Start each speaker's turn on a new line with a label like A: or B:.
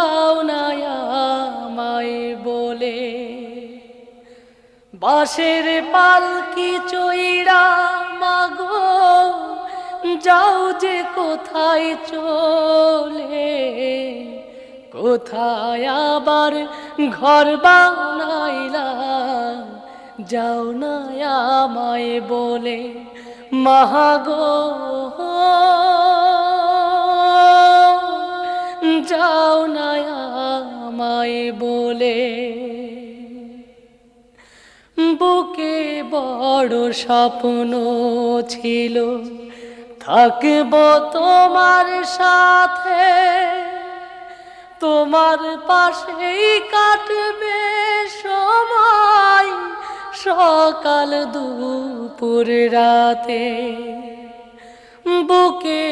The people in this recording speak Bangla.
A: যাও না আমায় বলে। বাঁশের পালকি চইড়া মাগো যাও যে কোথায় চলে, কোথায় আবার ঘর বানাইলা যাও না আমায় বলে। মাগো যাও না আমায় বলে। বুকে বড় স্বপ্ন ছিল থাকব তোমার সাথে, তোমার পাশেই কাটবে সময় সকাল দুপুর রাতে। বুকে